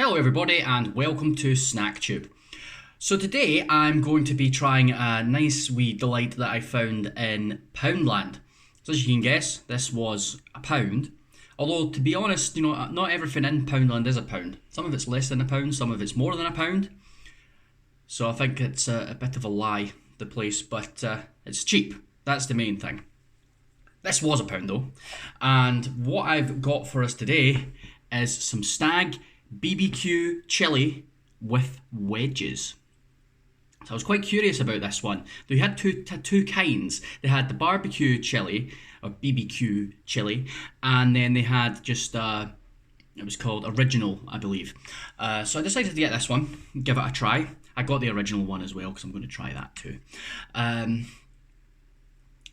Hello everybody and welcome to SnackTube. So today I'm going to be trying a nice wee delight that I found in Poundland. So as you can guess, this was a pound. Although to be honest, not everything in Poundland is a pound. Some of it's less than a pound, some of it's more than a pound. So I think it's a bit of a lie, the place, but it's cheap. That's the main thing. This was a pound though. And what I've got for us today is some Stagg BBQ chili with wedges. So I was quite curious about this one. They had two kinds. They had the barbecue chili, or BBQ chili, and then they had just, it was called original, I believe. So I decided to get this one, give it a try. I got the original one as well, because I'm going to try that too.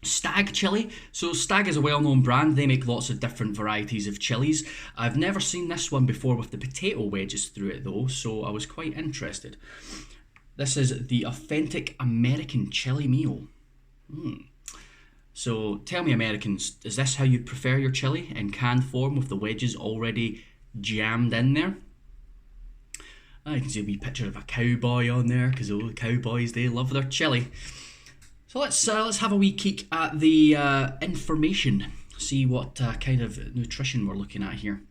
Stagg chili. So Stagg is a well-known brand. They make lots of different varieties of chilies. I've never seen this one before with the potato wedges through it though, so I was quite interested. This is the authentic American chili meal. So tell me, Americans, is this how you prefer your chili, in canned form with the wedges already jammed in there? You can see a wee picture of a cowboy on there, because all the cowboys, they love their chili. So let's have a wee peek at the information, see what kind of nutrition we're looking at here.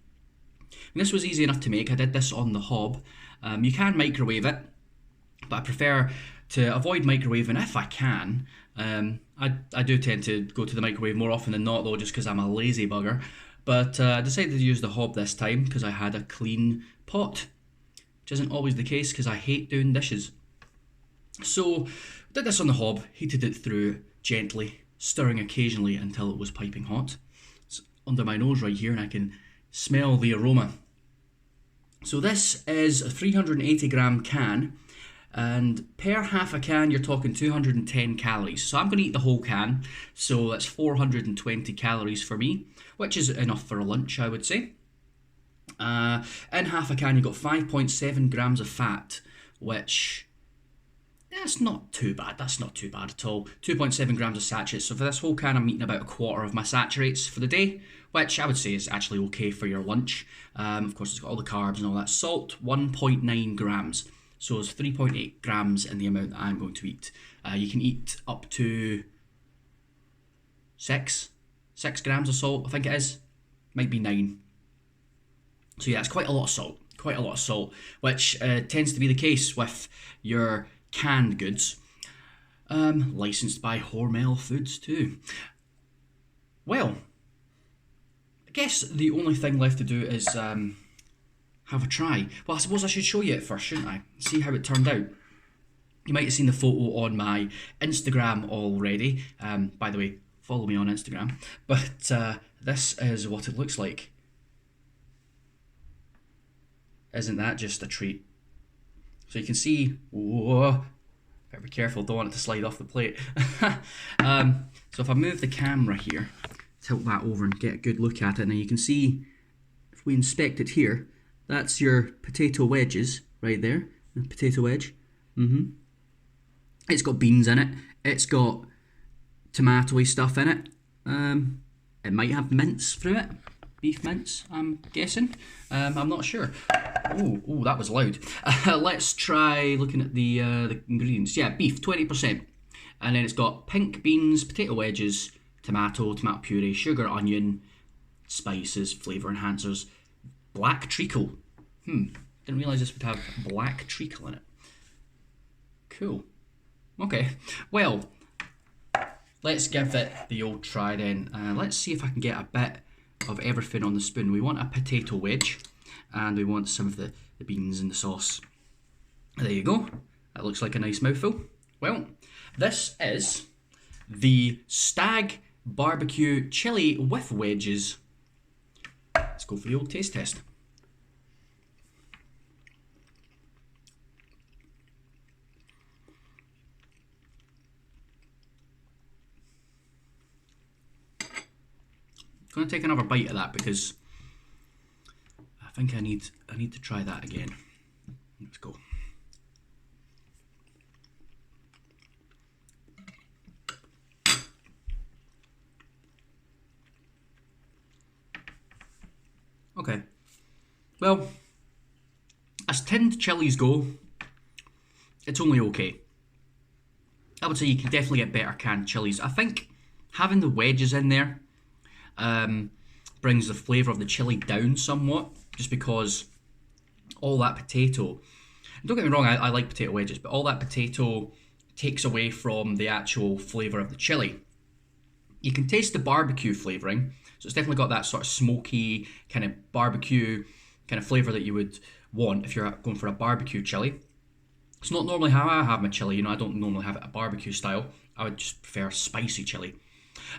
And this was easy enough to make. I did this on the hob. You can microwave it, but I prefer to avoid microwaving if I can. I do tend to go to the microwave more often than not though, just because I'm a lazy bugger. But I decided to use the hob this time because I had a clean pot, which isn't always the case because I hate doing dishes. So did this on the hob, heated it through gently, stirring occasionally until it was piping hot. It's under my nose right here and I can smell the aroma. So this is a 380 gram can, and per half a can you're talking 210 calories. So I'm going to eat the whole can, so that's 420 calories for me, which is enough for a lunch, I would say. In half a can you've got 5.7 grams of fat, which... that's not too bad. That's not too bad at all. 2.7 grams of saturates. So for this whole can, I'm eating about a quarter of my saturates for the day, which I would say is actually okay for your lunch. Of course, it's got all the carbs and all that. Salt, 1.9 grams. So it's 3.8 grams in the amount that I'm going to eat. You can eat up to 6 grams of salt, I think it is. Might be 9. So yeah, it's quite a lot of salt. Quite a lot of salt, which tends to be the case with your canned goods, licensed by Hormel Foods too. Well, I guess the only thing left to do is have a try. Well, I suppose I should show you it first, shouldn't I? See how it turned out. You might have seen the photo on my Instagram already. By the way, follow me on Instagram. But this is what it looks like. Isn't that just a treat? So you can see, whoa, better be careful, don't want it to slide off the plate. So if I move the camera here, tilt that over and get a good look at it, and you can see, if we inspect it here, that's your potato wedges right there, the potato wedge. It's got beans in it, it's got tomatoey stuff in it, it might have mince through it. Beef mince, I'm guessing. I'm not sure. Oh, that was loud. Let's try looking at the ingredients. Yeah, beef, 20%. And then it's got pink beans, potato wedges, tomato puree, sugar, onion, spices, flavour enhancers, black treacle. Didn't realise this would have black treacle in it. Cool. Okay, well, let's give it the old try then. Let's see if I can get a bit of everything on the spoon. We want a potato wedge and we want some of the beans and the sauce. There you go. That looks like a nice mouthful. Well, this is the Stagg barbecue chili with wedges. Let's go for the old taste test. I'm going to take another bite of that because I think I need to try that again. Let's go. Okay. Well, tinned chilies go, it's only okay. I would say you can definitely get better canned chilies. I think having the wedges in there brings the flavour of the chili down somewhat, just because all that potato, don't get me wrong, I like potato wedges, but all that potato takes away from the actual flavour of the chili. You can taste the barbecue flavouring, so it's definitely got that sort of smoky kind of barbecue kind of flavour that you would want if you're going for a barbecue chili. It's not normally how I have my chili, you know, I don't normally have it a barbecue style. I would just prefer spicy chili.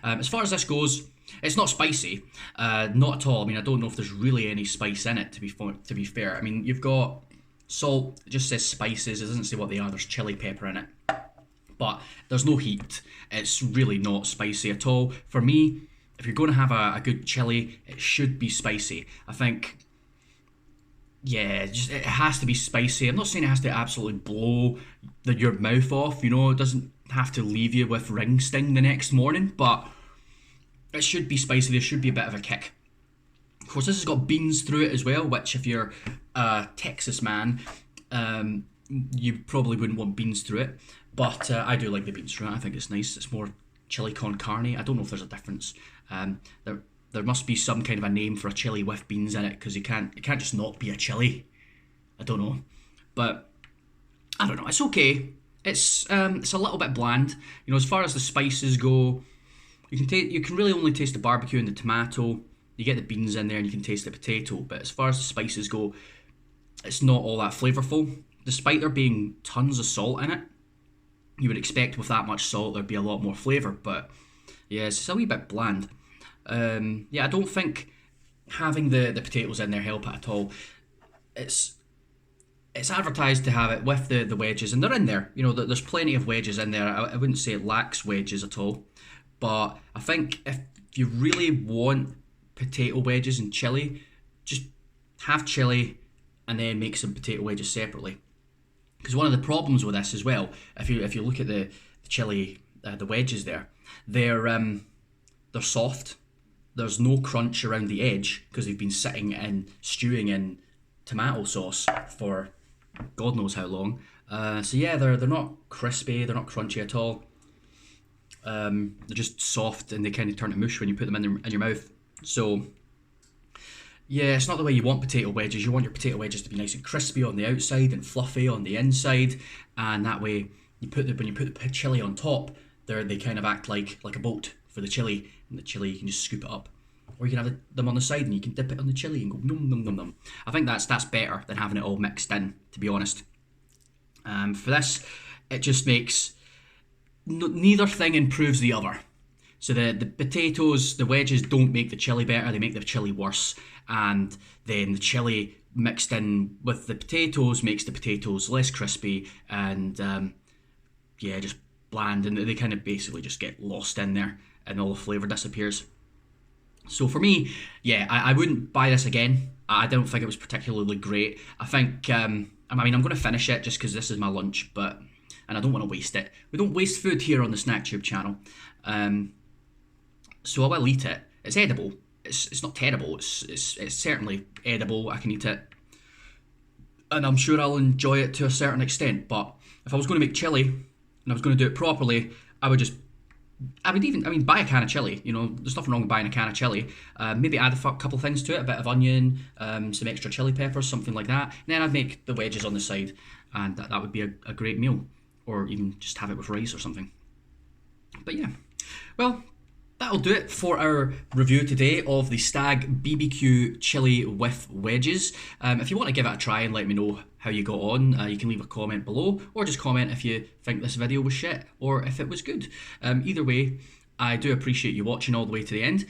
As far as this goes, it's not spicy, not at all. I mean, I don't know if there's really any spice in it, to be fair. I mean, you've got salt, it just says spices, it doesn't say what they are, there's chili pepper in it. But there's no heat, it's really not spicy at all. For me, if you're going to have a good chili, it should be spicy. I think, yeah, it has to be spicy. I'm not saying it has to absolutely blow your mouth off, you know, it doesn't have to leave you with ring sting the next morning, but it should be spicy, there should be a bit of a kick. Of course, this has got beans through it as well, which if you're a Texas man, you probably wouldn't want beans through it. But I do like the beans through it, I think it's nice. It's more chili con carne. I don't know if there's a difference. There must be some kind of a name for a chili with beans in it, because it can't just not be a chili. I don't know. But I don't know, it's okay. It's a little bit bland. You know, as far as the spices go, you can really only taste the barbecue and the tomato. You get the beans in there and you can taste the potato. But as far as the spices go, it's not all that flavourful. Despite there being tons of salt in it, you would expect with that much salt there'd be a lot more flavour. But yeah, it's a wee bit bland. Yeah, I don't think having the potatoes in there help it at all. It's advertised to have it with the wedges, and they're in there. You know, there's plenty of wedges in there. I wouldn't say it lacks wedges at all. But I think if you really want potato wedges and chili, just have chili and then make some potato wedges separately. Because one of the problems with this as well, if you look at the chili, the wedges there, they're soft. There's no crunch around the edge because they've been sitting and stewing in tomato sauce for God knows how long. So yeah, they're not crispy, they're not crunchy at all. They're just soft and they kind of turn to mush when you put them in your mouth. So yeah, it's not the way you want potato wedges. You want your potato wedges to be nice and crispy on the outside and fluffy on the inside, and that way when you put the chili on top, they kind of act like a boat for the chili, and the chili you can just scoop it up, or you can have them on the side and you can dip it on the chili and go nom nom nom nom. I think that's better than having it all mixed in, to be honest. For this, it just makes neither thing improves the other. So the potatoes, the wedges don't make the chili better, they make the chili worse. And then the chili mixed in with the potatoes makes the potatoes less crispy and yeah, just bland, and they kind of basically just get lost in there and all the flavour disappears. So for me, yeah, I wouldn't buy this again. I don't think it was particularly great. I think, I'm going to finish it just because this is my lunch, and I don't want to waste it. We don't waste food here on the SnackTube channel. So I will eat it. It's edible. It's not terrible. It's certainly edible. I can eat it, and I'm sure I'll enjoy it to a certain extent. But if I was going to make chili and I was going to do it properly, I would buy a can of chili. You know, there's nothing wrong with buying a can of chili. Maybe add a couple things to it, a bit of onion, some extra chili peppers, something like that. And then I'd make the wedges on the side, and that would be a great meal, or even just have it with rice or something. But yeah, well, that'll do it for our review today of the Stagg BBQ chili with wedges. If you want to give it a try and let me know how you got on, you can leave a comment below, or just comment if you think this video was shit or if it was good. Either way, I do appreciate you watching all the way to the end.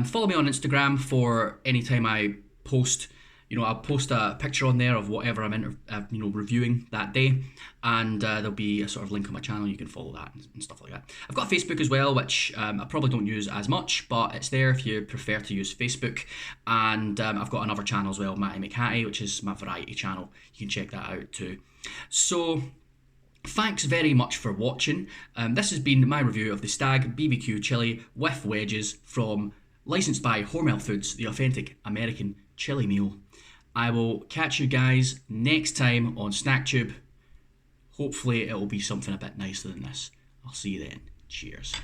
Follow me on Instagram for any time I post. You know, I'll post a picture on there of whatever I'm reviewing that day, and there'll be a sort of link on my channel. You can follow that and stuff like that. I've got a Facebook as well, which I probably don't use as much, but it's there if you prefer to use Facebook. And I've got another channel as well, Matty McHattie, which is my variety channel. You can check that out too. So thanks very much for watching. This has been my review of the Stagg BBQ chili with wedges from licensed by Hormel Foods, the authentic American chili meal. I will catch you guys next time on SnackTube. Hopefully it will be something a bit nicer than this. I'll see you then. Cheers.